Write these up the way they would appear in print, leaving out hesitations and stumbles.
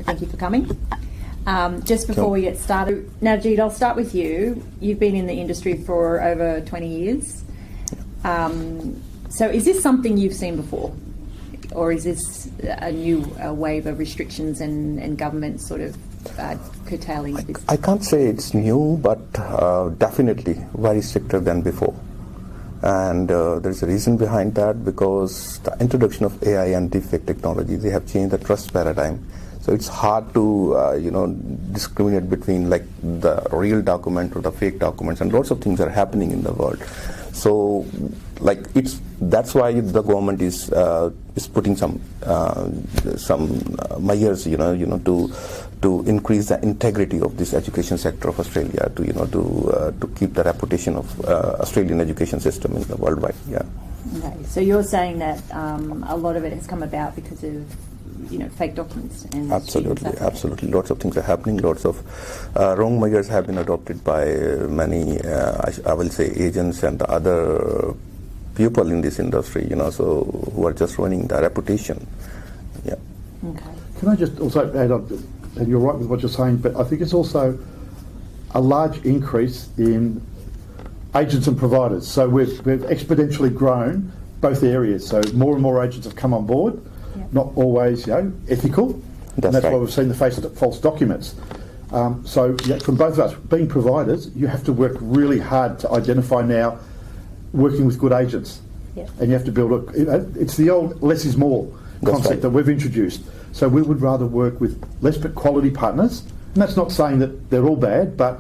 Thank you for coming. Just before we get started, Najid, I'll start with you. You've been in the industry for over 20 years. So is this something you've seen before? Or is this a new wave of restrictions and government sort of curtailing this? I can't say it's new, but definitely very stricter than before. And there's a reason behind that, because the introduction of AI and deepfake technology, they have changed the trust paradigm. So it's hard to discriminate between like the real document or the fake documents, and lots of things are happening in the world. So like that's why the government is putting some measures to increase the integrity of this education sector of Australia, to keep the reputation of Australian education system in the worldwide. Yeah. Okay, so you're saying that a lot of it has come about because of fake documents and absolutely lots of things are happening. Lots of wrong measures have been adopted by many I will say agents and other people in this industry, so who are just ruining their reputation. Yeah. Okay. Can I just also add on, and you're right with what you're saying, but I think it's also a large increase in agents and providers. So we've exponentially grown both areas. So more and more agents have come on board. Not always, ethical. That's right. Why we've seen the face of false documents. So from both of us, being providers, you have to work really hard to identify now working with good agents. Yep. And you have to build it's the old less is more concept that we've introduced. So we would rather work with less but quality partners. And that's not saying that they're all bad, but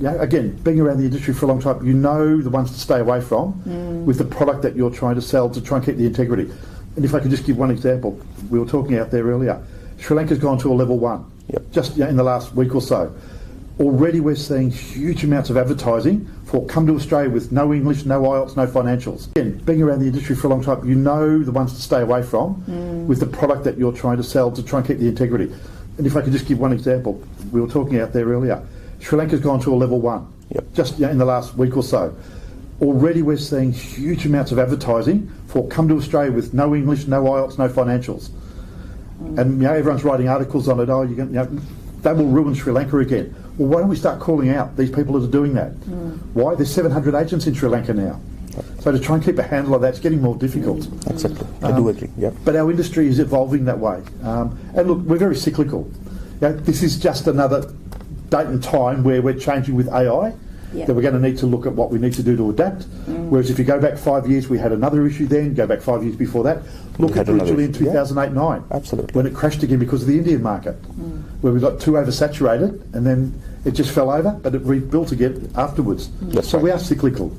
again, being around the industry for a long time, the ones to stay away from with the product that you're trying to sell, to try and keep the integrity. And if I could just give one example, we were talking out there earlier. Sri Lanka's gone to a level 1, just in the last week or so. Already we're seeing huge amounts of advertising for come to Australia with no English, no IELTS, no financials. Again, being around the industry for a long time, the ones to stay away from with the product that you're trying to sell, to try and keep the integrity. And if I could just give one example, we were talking out there earlier. Sri Lanka's gone to a level 1, just in the last week or so. Already we're seeing huge amounts of advertising for come to Australia with no English, no IELTS, no financials. And everyone's writing articles on it, they will ruin Sri Lanka again. Well, why don't we start calling out these people that are doing that? Why? There's 700 agents in Sri Lanka now. So to try and keep a handle of that, it's getting more difficult. Exactly. I do agree. Yeah. But our industry is evolving that way. And look, we're very cyclical. This is just another date and time where we're changing with AI. That we're going to need to look at what we need to do to adapt. Whereas if you go back 5 years, we had another issue then, go back 5 years before that. Look at originally in 2008-9. Absolutely. When it crashed again because of the Indian market, where we got too oversaturated and then it just fell over, but it rebuilt again afterwards. We are cyclical.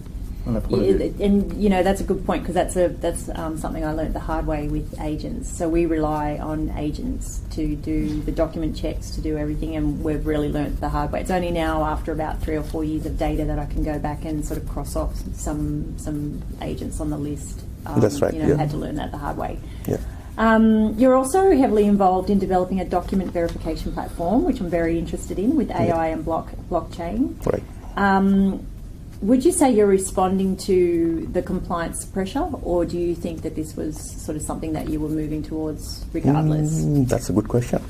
And that's a good point, because that's something I learnt the hard way with agents. So we rely on agents to do the document checks, to do everything, and we've really learnt the hard way. It's only now after about 3 or 4 years of data that I can go back and sort of cross off some agents on the list. That's right. Had to learn that the hard way. Yeah. You're also heavily involved in developing a document verification platform, which I'm very interested in, with AI and blockchain. Right. Would you say you're responding to the compliance pressure, or do you think that this was sort of something that you were moving towards regardless? That's a good question.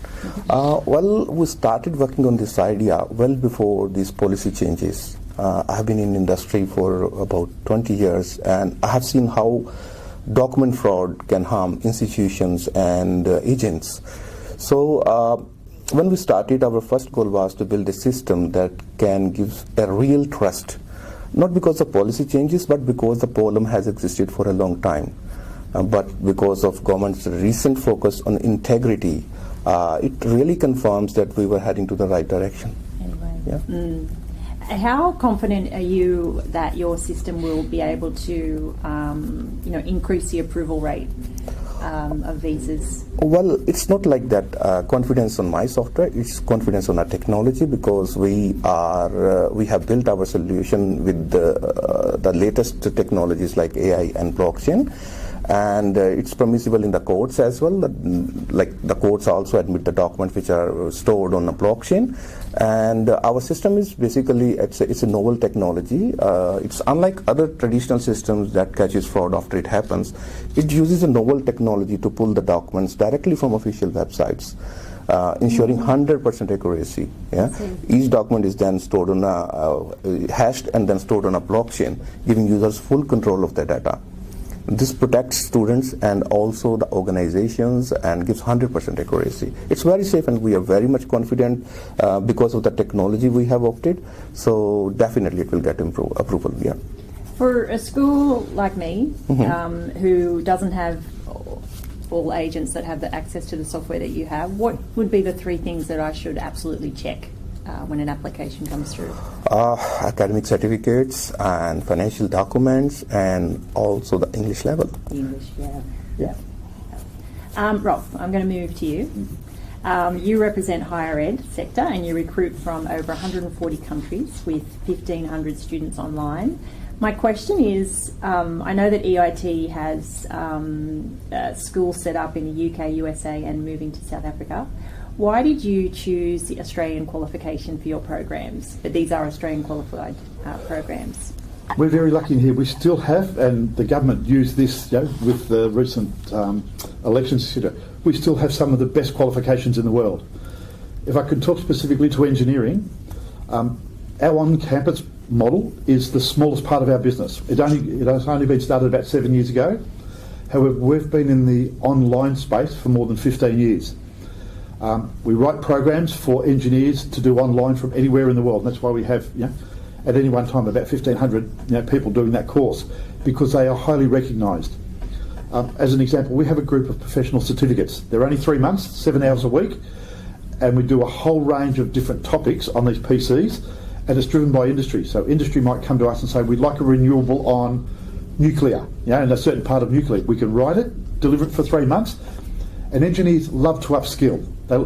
Well, we started working on this idea well before these policy changes. I have been in industry for about 20 years, and I have seen how document fraud can harm institutions and agents. So when we started, our first goal was to build a system that can give a real trust, not because of policy changes, but because the problem has existed for a long time. But because of government's recent focus on integrity, it really confirms that we were heading to the right direction. Anyway. How confident are you that your system will be able to increase the approval rate of visas? Well, it's not like that confidence on my software, it's confidence on our technology, because we have built our solution with the latest technologies like AI and blockchain. and it's permissible in the courts as well. Like the courts also admit the documents which are stored on a blockchain. And our system is basically, it's a novel technology. It's unlike other traditional systems that catches fraud after it happens. It uses a novel technology to pull the documents directly from official websites, ensuring 100% accuracy. Yeah? Each document is then stored on hashed and then stored on a blockchain, giving users full control of the data. This protects students and also the organizations and gives 100% accuracy. It's very safe, and we are very much confident because of the technology we have opted. So definitely it will get approval. Yeah. For a school like me, who doesn't have all agents that have the access to the software that you have, what would be the 3 things that I should absolutely check when an application comes through? Academic certificates and financial documents, and also the English level. English, yeah. Rob, I'm going to move to you. You represent higher ed sector, and you recruit from over 140 countries with 1,500 students online. My question is, I know that EIT has schools set up in the UK, USA, and moving to South Africa. Why did you choose the Australian qualification for your programs? But these are Australian qualified programs. We're very lucky in here. We still have, and the government used this with the recent elections, we still have some of the best qualifications in the world. If I could talk specifically to engineering, our on-campus model is the smallest part of our business. It has only been started about 7 years ago. However, we've been in the online space for more than 15 years. We write programs for engineers to do online from anywhere in the world. And that's why we have, at any one time, about 1,500 people doing that course, because they are highly recognised. As an example, we have a group of professional certificates. They're only 3 months, 7 hours a week, and we do a whole range of different topics on these PCs, and it's driven by industry. So industry might come to us and say, we'd like a renewable on nuclear, and a certain part of nuclear. We can write it, deliver it for 3 months, and engineers love to upskill.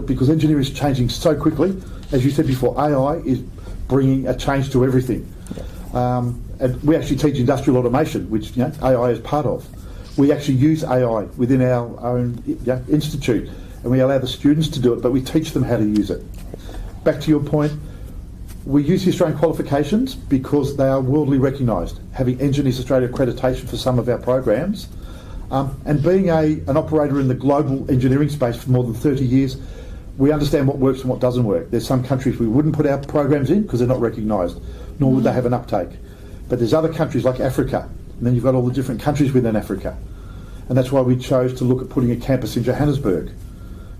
Because engineering is changing so quickly. As you said before, AI is bringing a change to everything. And we actually teach industrial automation, which AI is part of. We actually use AI within our own institute, and we allow the students to do it, but we teach them how to use it. Back to your point, we use the Australian qualifications because they are worldly recognised, having Engineers Australia accreditation for some of our programs. And being an operator in the global engineering space for more than 30 years, we understand what works and what doesn't work. There's some countries we wouldn't put our programs in because they're not recognised, nor would they have an uptake. But there's other countries like Africa, and then you've got all the different countries within Africa. And that's why we chose to look at putting a campus in Johannesburg,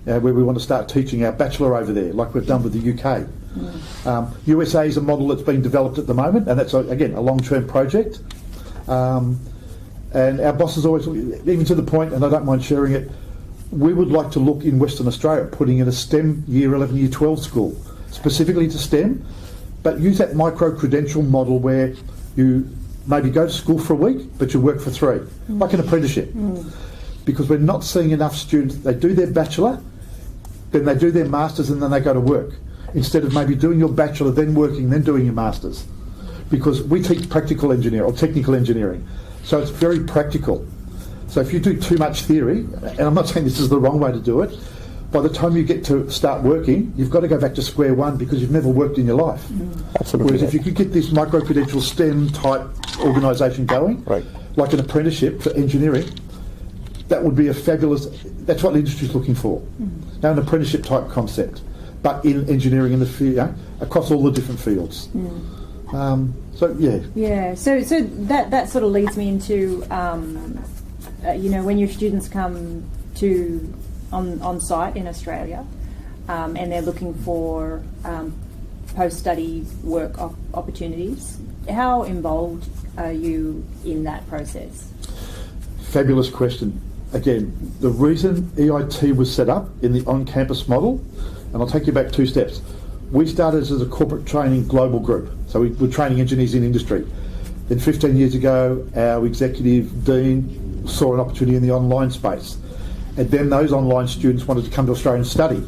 where we want to start teaching our bachelor over there, like we've done with the UK. USA is a model that's being developed at the moment, and that's, again, a long-term project. And our bosses always, even to the point, and I don't mind sharing it, we would like to look in Western Australia, putting in a STEM Year 11, Year 12 school, specifically to STEM, but use that micro-credential model where you maybe go to school for a week, but you work for 3, like an apprenticeship. Because we're not seeing enough students, they do their bachelor, then they do their masters, and then they go to work, instead of maybe doing your bachelor, then working, then doing your masters. Because we teach practical engineering, or technical engineering. So it's very practical. So if you do too much theory, and I'm not saying this is the wrong way to do it, by the time you get to start working, you've got to go back to square one because you've never worked in your life. Absolutely. Whereas if you could get this micro-credential STEM type organisation going, like an apprenticeship for engineering, that would be a fabulous, that's what the industry's looking for. Now an apprenticeship type concept, but in engineering in the field, across all the different fields. So that sort of leads me into when your students come to on site in Australia and they're looking for post-study work opportunities, how involved are you in that process? Fabulous question. Again, the reason EIT was set up in the on-campus model, and I'll take you back 2 steps. We started as a corporate training global group, so we were training engineers in industry. Then 15 years ago, our executive dean saw an opportunity in the online space, and then those online students wanted to come to Australia and study.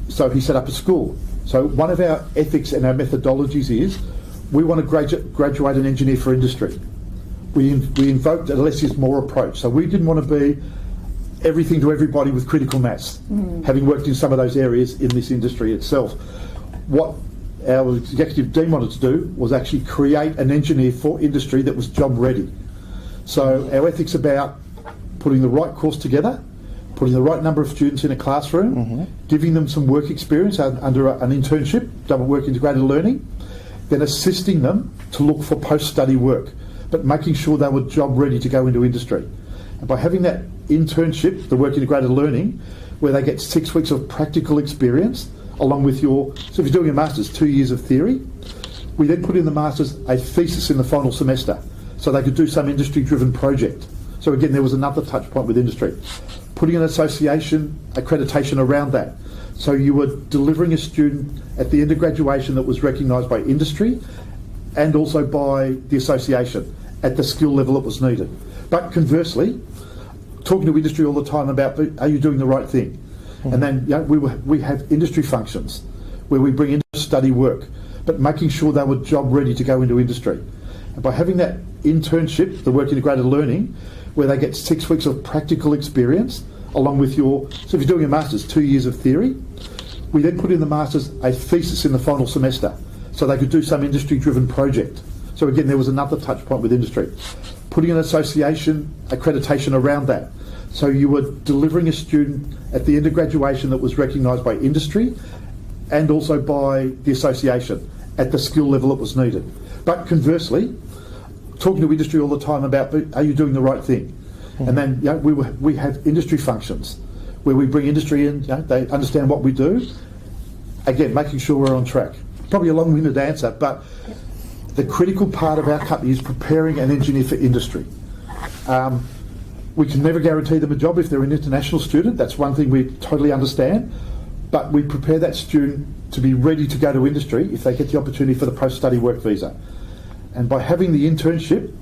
So he set up a school. So one of our ethics and our methodologies is we want to graduate an engineer for industry. we invoked a less is more approach. So we didn't want to be everything to everybody with critical mass, having worked in some of those areas in this industry itself. What our executive dean wanted to do was actually create an engineer for industry that was job ready. So our ethics about putting the right course together, putting the right number of students in a classroom, giving them some work experience under an internship, double work integrated learning, then assisting them to look for post-study work, but making sure they were job ready to go into industry. And by having that internship, the work integrated learning, where they get 6 weeks of practical experience, along with so if you're doing a master's, 2 years of theory, we then put in the master's a thesis in the final semester, so they could do some industry-driven project. So again, there was another touch point with industry. Putting an association accreditation around that. So you were delivering a student at the end of graduation that was recognised by industry and also by the association at the skill level that was needed. But conversely, talking to industry all the time about, are you doing the right thing? And then we have industry functions where we bring in study work, but making sure they were job ready to go into industry. And by having that internship, the work integrated learning, where they get 6 weeks of practical experience, along with so if you're doing a master's, 2 years of theory, we then put in the master's a thesis in the final semester, so they could do some industry-driven project. So again, there was another touch point with industry. Putting an association accreditation around that. So you were delivering a student at the end of graduation that was recognised by industry and also by the association at the skill level that was needed. But conversely, talking to industry all the time about, are you doing the right thing? And then we have industry functions where we bring industry in, they understand what we do. Again, making sure we're on track. Probably a long-winded answer, but the critical part of our company is preparing an engineer for industry. We can never guarantee them a job if they're an international student. That's one thing we totally understand. But we prepare that student to be ready to go to industry if they get the opportunity for the post-study work visa. And by having the internship,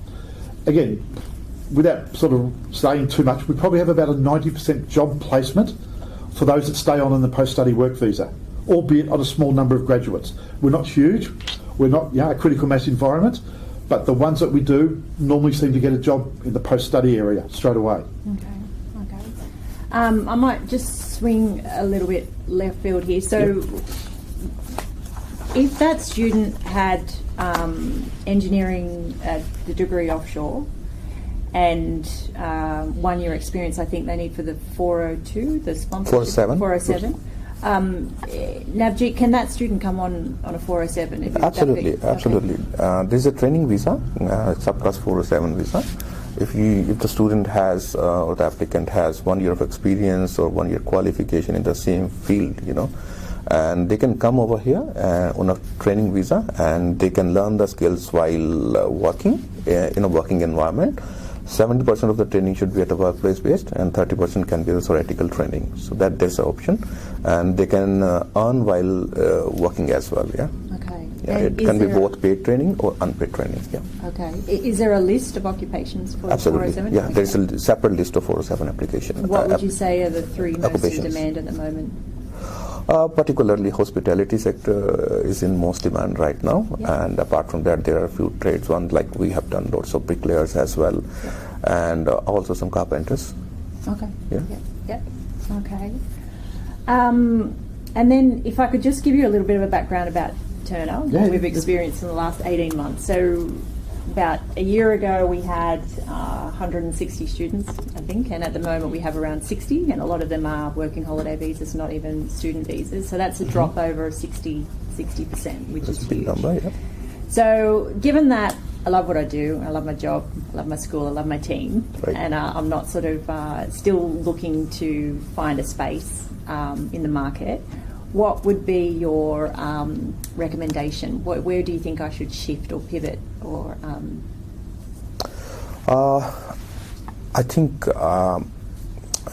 again, without sort of saying too much, we probably have about a 90% job placement for those that stay on in the post-study work visa, albeit on a small number of graduates. We're not huge, we're not a critical mass environment, but the ones that we do normally seem to get a job in the post-study area straight away. Okay. I might just swing a little bit left field here. So if that student had engineering the degree offshore and 1 year experience, I think they need for the 402, the sponsorship. 407. Navjeet, can that student come on a 407? If Absolutely. There's a training visa, subclass 407 visa. If the student has or the applicant has 1 year of experience or 1 year qualification in the same field, and they can come over here on a training visa and they can learn the skills while working in a working environment. 70% of the training should be at a workplace based and 30% can be the theoretical training. So that there's an option, and they can earn while working as well. Okay. Yeah, it can be both paid training or unpaid training. Yeah. Okay. Is there a list of occupations for Absolutely. 407? Yeah, there's a separate list of 407 applications. What would you say are the three most in demand at the moment? Particularly hospitality sector is in most demand right now, and apart from that there are a few trades ones, like we have done lots of bricklayers as well, and also some carpenters. Okay. Yeah. Okay. And then if I could just give you a little bit of a background about Turner, what we've experienced in the last 18 months. So about a year ago we had 160 students, I think, and at the moment we have around 60, and a lot of them are working holiday visas, not even student visas. So that's a drop over of 60%, which is huge. Number, yeah. So given that I love what I do, I love my job, I love my school, I love my team, and I'm not sort of still looking to find a space in the market, what would be your recommendation? Where do you think I should shift or pivot? Or I think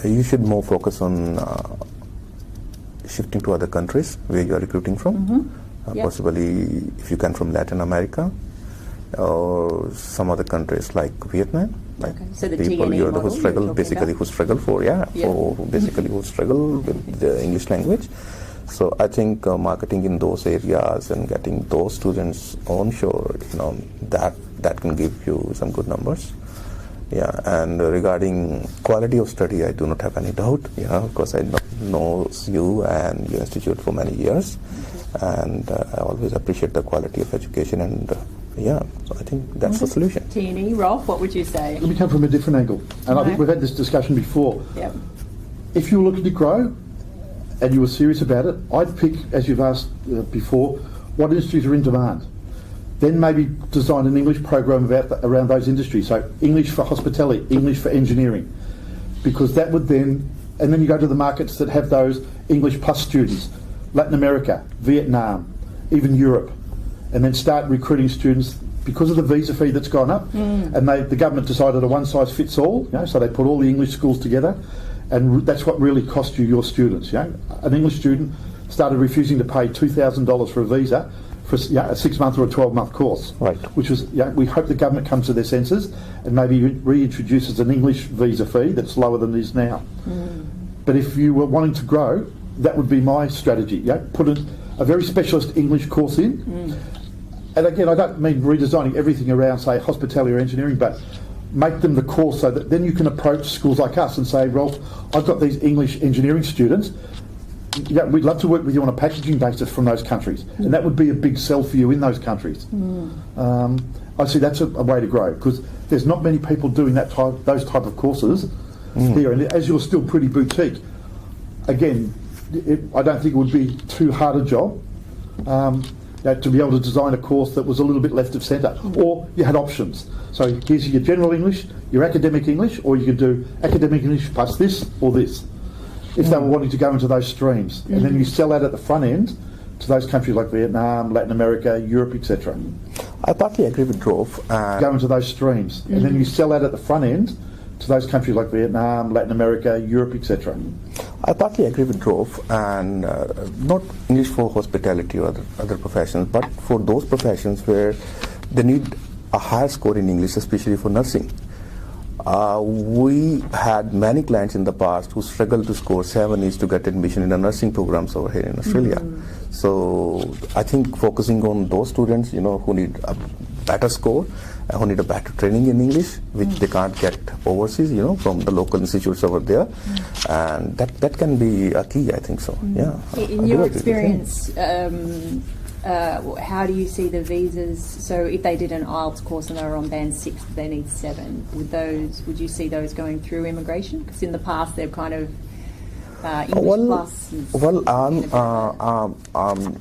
you should more focus on shifting to other countries where you are recruiting from. Possibly, if you can, from Latin America or some other countries like Vietnam. Like so the people TNE who struggle, basically who struggle who struggle with the English language. So I think marketing in those areas and getting those students onshore, that that can give you some good numbers. Yeah, and regarding quality of study, I do not have any doubt. Because I know you and your institute for many years, and I always appreciate the quality of education. And so I think that's the solution. Tierney, Rolf, what would you say? Let me come from a different angle, and I think we've had this discussion before. Yep. If you were looking to grow and you were serious about it, I'd pick, as you've asked before, what industries are in demand. Then maybe design an English program around those industries. So English for hospitality, English for engineering, because that would then, and then you go to the markets that have those English plus students, Latin America, Vietnam, even Europe, and then start recruiting students because of the visa fee that's gone up. And the government decided a one size fits all, so they put all the English schools together, and that's what really cost you your students. An English student started refusing to pay $2,000 for a visa for a 6-month or a 12-month course, right? Which was, we hope the government comes to their senses and maybe reintroduces an English visa fee that's lower than it is now. But if you were wanting to grow, that would be my strategy. Put a very specialist English course in. And again, I don't mean redesigning everything around, say, hospitality or engineering, but make them the course so that then you can approach schools like us and say, Rolf, I've got these English engineering students. We'd love to work with you on a packaging basis from those countries, and that would be a big sell for you in those countries. I see that's a way to grow, because there's not many people doing those type of courses here, and as you're still pretty boutique, again, I don't think it would be too hard a job to be able to design a course that was a little bit left of centre, or you had options. So here's your general English, your academic English, or you could do academic English plus this or this, if they were wanting to go into those streams. And then you sell out at the front end to those countries like Vietnam, Latin America, Europe, etc. I partly agree with Rolf. Go into those streams. And then you sell out at the front end to those countries like Vietnam, Latin America, Europe, etc. I partly agree with Rolf, and not English for hospitality or other professions, but for those professions where they need a higher score in English, especially for nursing. We had many clients in the past who struggled to score 7 to get admission in the nursing programs over here in Australia. So I think focusing on those students, who need a better score, who need a better training in English, which they can't get overseas, from the local institutes over there, and that can be a key, I think so. In your experience, how do you see the visas? So if they did an IELTS course and they were on band 6, they need 7. Would you see those going through immigration? Because in the past they've kind of English plus.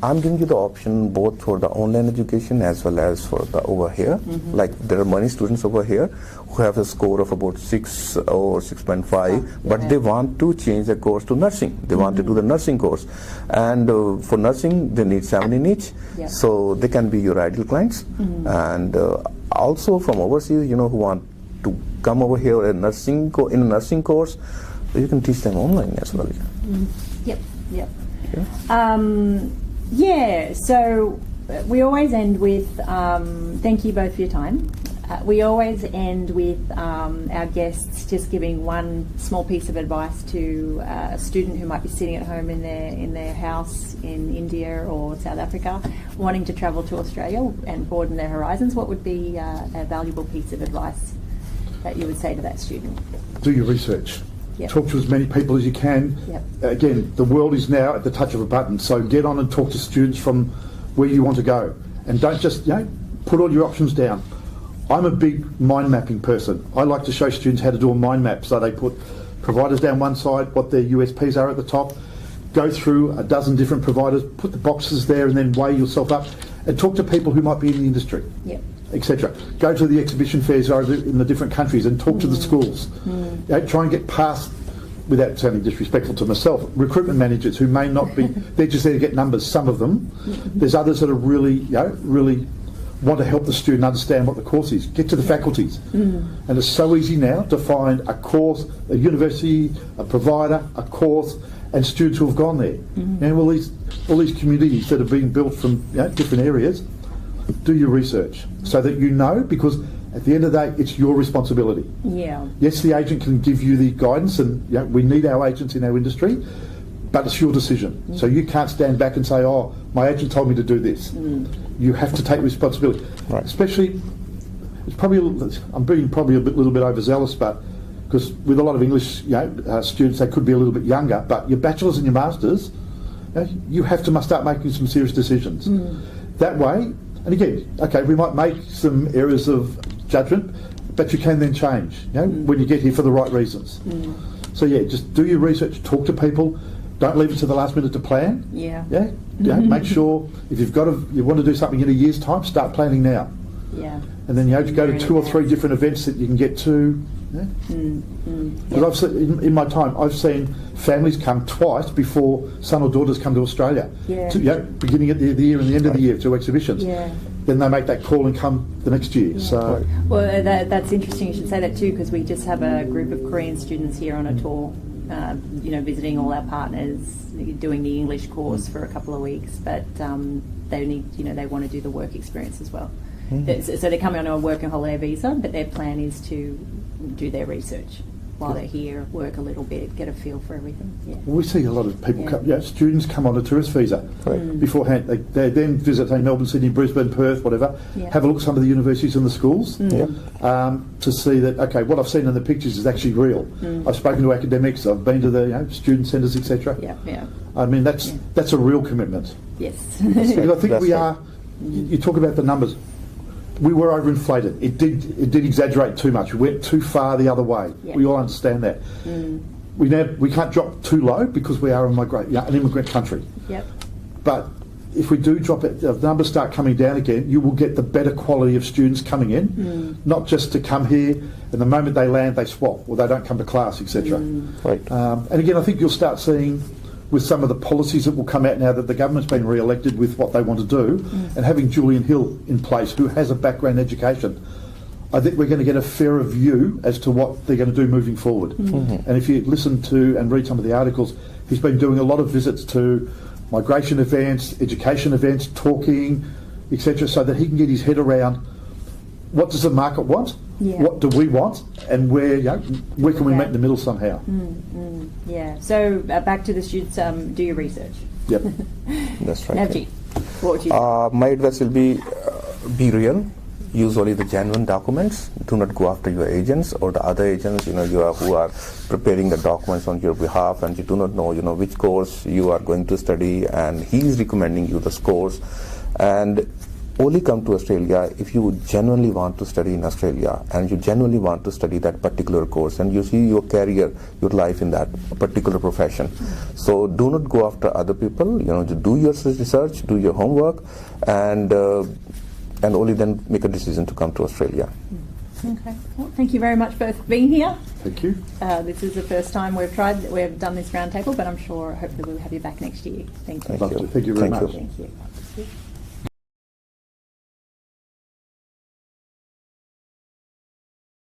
I'm giving you the option both for the online education as well as for the over here. Like there are many students over here who have a score of about 6 or 6.5, but they want to change the course to nursing. They want to do the nursing course, and for nursing they need 7 in each. So they can be your ideal clients, and also from overseas, who want to come over here in a nursing course. You can teach them online as well. Yep. So we always end with, thank you both for your time. We always end with our guests just giving one small piece of advice to a student who might be sitting at home in their house in India or South Africa, wanting to travel to Australia and broaden their horizons. What would be a valuable piece of advice that you would say to that student? Do your research. Talk to as many people as you can. Again, the world is now at the touch of a button, so get on and talk to students from where you want to go, and don't just put all your options down. I'm a big mind mapping person. I like to show students how to do a mind map, so they put providers down one side, what their USPs are at the top, go through a dozen different providers, put the boxes there, and then weigh yourself up and talk to people who might be in the industry, etc. Go to the exhibition fairs over in the different countries and talk to the schools. Try and get past, without sounding disrespectful to myself, recruitment managers who may not be, they're just there to get numbers, some of them. There's others that are really want to help the student understand what the course is. Get to the faculties. And it's so easy now to find a course, a university, a provider, a course, and students who have gone there. And all these communities that are being built from different areas, do your research so that you know, because at the end of the day, it's your responsibility. Yes, the agent can give you the guidance, and we need our agents in our industry, but it's your decision. So you can't stand back and say, oh, my agent told me to do this. You have to take responsibility. Especially it's probably I'm being probably a little bit overzealous, but because with a lot of English students, they could be a little bit younger. But your bachelor's and your master's, you have to start making some serious decisions. That way, and again, okay, we might make some areas of judgment, but you can then change, when you get here for the right reasons. So yeah, just do your research, talk to people. Don't leave it to the last minute to plan. Make sure if you want to do something in a year's time, start planning now. And then go to 2 or 3 different events that you can get to. Because I've seen, in my time, I've seen families come twice before son or daughters come to Australia. Beginning at the year and the end of the year to exhibitions. Then they make that call and come the next year. So, well, that's interesting. You should say that too, because we just have a group of Korean students here on a tour. Visiting all our partners, doing the English course for a couple of weeks, but they need, they want to do the work experience as well. So they're coming on a work and holiday visa, but their plan is to do their research while they're here, work a little bit, get a feel for everything. We see a lot of people, students come on a tourist visa beforehand. They then visit Melbourne, Sydney, Brisbane, Perth, whatever, have a look at some of the universities and the schools to see that, okay, what I've seen in the pictures is actually real. I've spoken to academics, I've been to the student centres, etc. I mean, that's a real commitment. Because I think we are, you talk about the numbers, we were overinflated. It did exaggerate too much. We went too far the other way. We all understand that. We can't drop too low because we are an immigrant country. But if we do drop it, the numbers start coming down again, you will get the better quality of students coming in, not just to come here and the moment they land they swap or they don't come to class, etc. And again, I think you'll start seeing with some of the policies that will come out now that the government's been re-elected with what they want to do, and having Julian Hill in place, who has a background in education, I think we're going to get a fairer view as to what they're going to do moving forward. And if you listen to and read some of the articles, he's been doing a lot of visits to migration events, education events, talking, etc., so that he can get his head around what does the market want, what do we want, and where can we meet in the middle somehow. So back to the students, do your research. That's right. Navjeet, what would you say? My advice will be real. Use only the genuine documents. Do not go after your agents or the other agents, who are preparing the documents on your behalf, and you do not know, which course you are going to study, and he is recommending you this course. And only come to Australia if you genuinely want to study in Australia and you genuinely want to study that particular course and you see your career, your life in that particular profession. So do not go after other people, do your research, do your homework, and only then make a decision to come to Australia. Okay. Well, thank you very much for being here. Thank you. This is the first time we've done this roundtable, but I'm sure hopefully we'll have you back next year. Thank you. Thank you very much. Thank you.